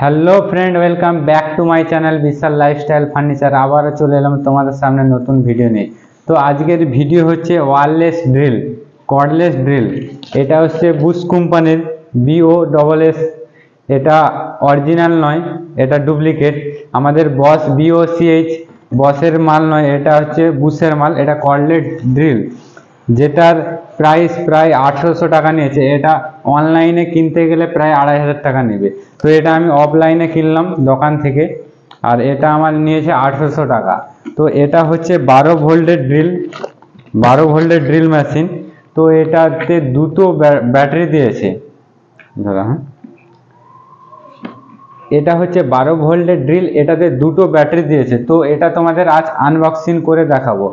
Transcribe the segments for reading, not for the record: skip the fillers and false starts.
Hello friend, welcome back to my channel Bishal lifestyle furniture. আবারও চলে এলাম তোমাদের সামনে নতুন ভিডিও নিয়ে। তো আজকের ভিডিও হচ্ছে ওয়্যারলেস ড্রিল, কর্ডলেস ড্রিল। এটা হচ্ছে বুশ কোম্পানির BOSS। এটা অরিজিনাল নয়, এটা ডুপ্লিকেট। আমাদের বস BOCH বসের মাল নয়, এটা হচ্ছে বুশের মাল। এটা কর্ডলেস ড্রিল, যেটার প্রাইস প্রায় 1800 টাকা নিয়েছে। এটা অনলাইনে কিনতে গেলে প্রায় 2500 টাকা নেবে। তো এটা আমি অফলাইনে কিনলাম দোকান থেকে, আর এটা আমার নিয়েছে 1800 টাকা। তো এটা হচ্ছে 12 ভোল্টের ড্রিল, 12 ভোল্টের ড্রিল মেশিন। তো এটাতে দুটো ব্যাটারি দিয়েছে। দাদা, হ্যাঁ, এটা হচ্ছে 12 ভোল্টের ড্রিল, এটাতে দুটো ব্যাটারি দিয়েছে। তো এটা তোমাদের আজ আনবক্সিং করে দেখাবো।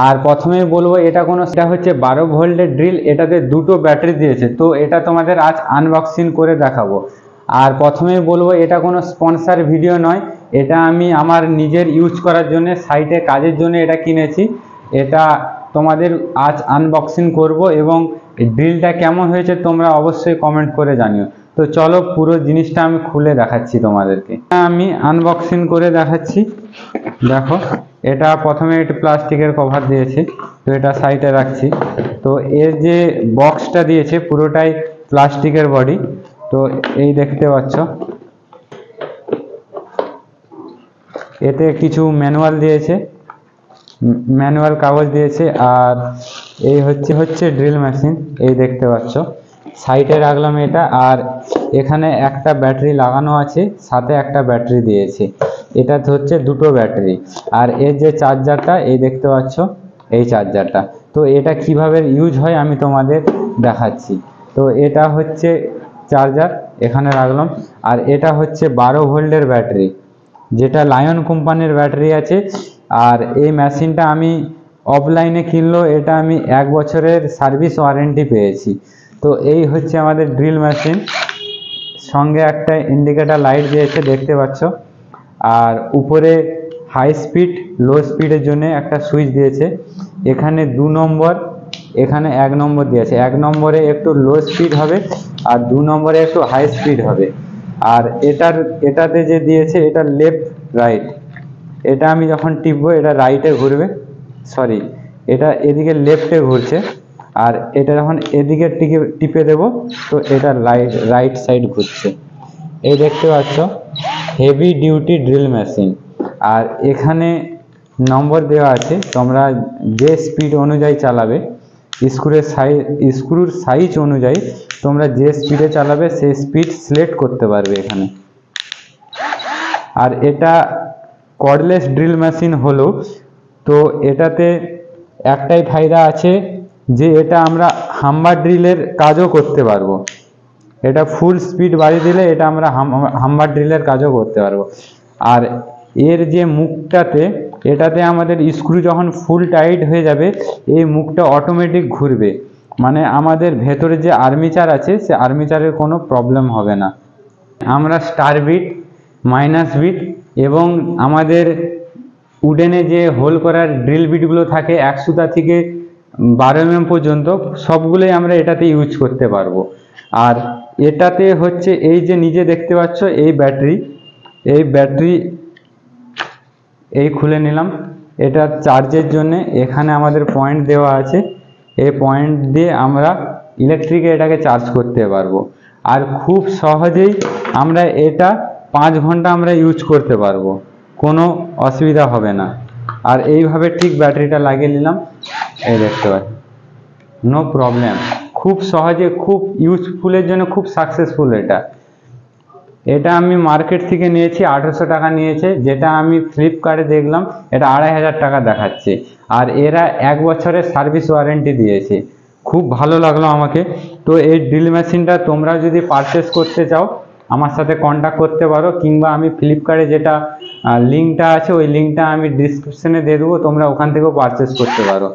আর প্রথমেই বলবো, এটা হচ্ছে 12 ভোল্টের ড্রিল, এটাতে দুটো ব্যাটারি দিয়েছে। তো এটা তোমাদের আজ আনবক্সিং করে দেখাবো। আর প্রথমেই বলবো, এটা কোনো স্পন্সর ভিডিও নয়, এটা আমি আমার নিজের ইউজ করার জন্য, সাইটে কাজের জন্য এটা কিনেছি। এটা তোমাদের আজ আনবক্সিং করব, এবং ড্রিলটা কেমন হয়েছে তোমরা অবশ্যই কমেন্ট করে জানিও। তো চলো পুরো জিনিসটা আমি খুলে দেখাচ্ছি তোমাদেরকে। আমি আনবক্সিং করে দেখাচ্ছি। দেখো, এটা প্রথমে একটু প্লাস্টিকের কভার দিয়েছে, তো এটা সাইডে রাখছি। তো এর যে বক্সটা দিয়েছে পুরোটাই প্লাস্টিকের বডি। তো এই দেখতে পাচ্ছ, এতে কিছু ম্যানুয়াল দিয়েছে, ম্যানুয়াল কাগজ দিয়েছে। আর এই হচ্ছে ড্রিল মেশিন, এই দেখতে পাচ্ছ। সাইডে রাখলাম এটা। আর এখানে একটা ব্যাটারি লাগানো আছে, সাথে একটা ব্যাটারি দিয়েছে। এটা হচ্ছে দুটো ব্যাটারি। আর এর যে চার্জারটা, এই দেখতে পাচ্ছ, এই চার্জারটা। তো এটা কিভাবে ইউজ হয় আমি তোমাদের দেখাচ্ছি। তো এটা হচ্ছে চার্জার, এখানে রাখলাম। আর এটা হচ্ছে 12 ভোল্টের ব্যাটারি, যেটা লায়ন কোম্পানির ব্যাটারি আছে। আর এই মেশিনটা আমি অফলাইনে কিনলো, এটা আমি 1 বছরের সার্ভিস ওয়ারেন্টি পেয়েছি। তো এই হচ্ছে আমাদের ড্রিল মেশিন। সঙ্গে একটা ইন্ডিকেটর লাইট দিয়েছে, দেখতে পাচ্ছ। আর উপরে হাই স্পিড লো স্পিডের জন্য একটা সুইচ দিয়েছে। এখানে 2 নম্বর, এখানে 1 নম্বর দিয়েছে। 1 নম্বরে একটু লো স্পিড হবে, আর 2 নম্বরে একটু হাই স্পিড হবে। আর এটাতে যে দিয়েছে, এটা লেফট রাইট। এটা আমি যখন টিপবো, এটা রাইটে ঘুরবে, সরি, এটা এদিকে লেফটে ঘুরছে। আর এটা যখন এদিকে টিপে দেব, তো এটা রাইট সাইড ঘুরছে। এই দেখতে পাচ্ছ, হেভি ডিউটি ড্রিল মেশিন। আর এখানে নম্বর দেওয়া আছে, তোমরা যে স্পিড অনুযায়ী চালাবে, স্ক্রুর সাইজ অনুযায়ী তোমরা যে স্পিডে চালাবে সেই স্পিড সিলেক্ট করতে পারবে এখানে। আর এটা কর্ডলেস ড্রিল মেশিন হলো, তো এটাতে একটাই ফায়দা আছে, যে এটা আমরা হাম্বার ড্রিলের কাজও করতে পারবো। এটা ফুল স্পিড বাড়িয়ে দিলে এটা আমরা হাম্বার ড্রিলের কাজও করতে পারবো। আর এর যে মুখটাতে, এটাতে আমাদের স্ক্রু যখন ফুল টাইট হয়ে যাবে, এই মুখটা অটোমেটিক ঘুরবে। মানে আমাদের ভেতরে যে আর্মিচার আছে, সে আর্মিচারের কোনো প্রবলেম হবে না। আমরা স্টার বিট, মাইনাস বিট, এবং আমাদের উডেনে যে হোল করার ড্রিল বিটগুলো থাকে 1 সুতা থেকে 12 mm পর্যন্ত, সবগুলোই আমরা এটাতে ইউজ করতে পারবো। আর এটাতে হচ্ছে এই যে নিজে দেখতে পাচ্ছ, এই ব্যাটারি এই খুলে নিলাম। এটা চার্জের জন্য এখানে আমাদের পয়েন্ট দেওয়া আছে। এই পয়েন্ট দিয়ে আমরা ইলেকট্রিকে এটাকে চার্জ করতে পারবো। আর খুব সহজেই আমরা এটা 5 ঘন্টা আমরা ইউজ করতে পারবো, কোনো অসুবিধা হবে না। আর এইভাবে ঠিক ব্যাটারিটা লাগিয়ে নিলাম, এই দেখতে পাচ্ছি, নো প্রবলেম। খুব সহজে, খুব ইউজফুলের জন্য খুব সাকসেসফুল। এটা আমি মার্কেট থেকে নিয়েছি, 1800 টাকা নিয়েছে। যেটা আমি ফ্লিপকার্টে দেখলাম, এটা 2500 টাকা দেখাচ্ছে। আর এরা 1 বছরের সার্ভিস ওয়ারেন্টি দিয়েছে। খুব ভালো লাগলো আমাকে। তো এই ড্রিল মেশিনটা তোমরা যদি পারচেস করতে চাও, আমার সাথে কন্ট্যাক্ট করতে পারো, কিংবা আমি ফ্লিপকার্টে যেটা লিঙ্কটা আছে, ওই লিঙ্কটা আমি ডিসক্রিপশনে দিয়ে দেবো, তোমরা ওখান থেকেও পারচেস করতে পারো।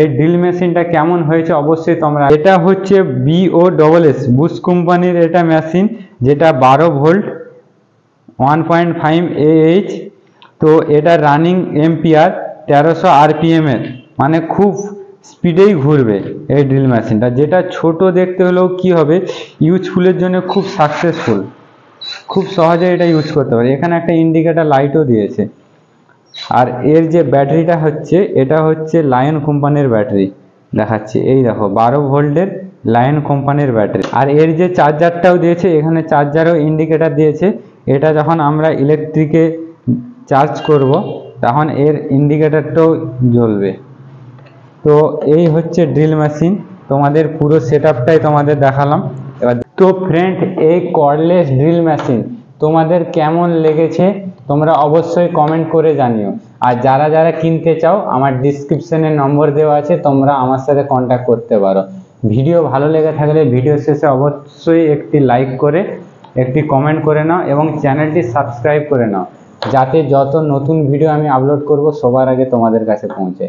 এই ড্রিল মেশিনটা কেমন হয়েছে অবশ্যই তোমরা। এটা হচ্ছে BOSS বুশ কোম্পানির এটা মেশিন, যেটা 12 ভোল্ট 1.5 Ah। তো এটা রানিং এম্পিয়ার 1300 RPM এর, মানে খুব স্পিডেই ঘুরবে এই ড্রিল মেশিনটা। যেটা ছোট দেখতে হলেও কি হবে, ইউজফুলের জন্য খুব সাকসেসফুল। খুব সহজে এটা ইউজ করতে পারি। এখানে একটা ইন্ডিকেটর লাইটও দিয়েছে। আর এর যে ব্যাটারিটা হচ্ছে, এটা হচ্ছে লায়ন কোম্পানির ব্যাটারি দেখাচ্ছি, এই দেখো 12 ভোল্টের লায়ন কোম্পানির ব্যাটারি। আর এর যে চার্জারটাও দিয়েছে, এখানে চার্জারও ইন্ডিকেটর দিয়েছে। এটা যখন আমরা ইলেকট্রিকে চার্জ করব তখন এর ইন্ডিকেটরটাও জ্বলবে। তো এই হচ্ছে ড্রিল মেশিন, তোমাদের পুরো সেটআপটাই তোমাদের দেখালাম। এবার তো ফ্রেন্ড, এই কর্ডলেস ড্রিল মেশিন তোমাদের কেমন লেগেছে তোমরা অবশ্যই কমেন্ট করে জানিও। আর যারা যারা কিনতে চাও, আমার ডিসক্রিপশনে নম্বর দেওয়া আছে, তোমরা আমার সাথে কন্ট্যাক্ট করতে পারো। ভিডিও ভালো লেগে থাকলে ভিডিও শেষে অবশ্যই একটি লাইক করে একটি কমেন্ট করে নাও এবং চ্যানেলটি সাবস্ক্রাইব করে নাও, যাতে যত নতুন ভিডিও আমি আপলোড করব সবার আগে তোমাদের কাছে পৌঁছে।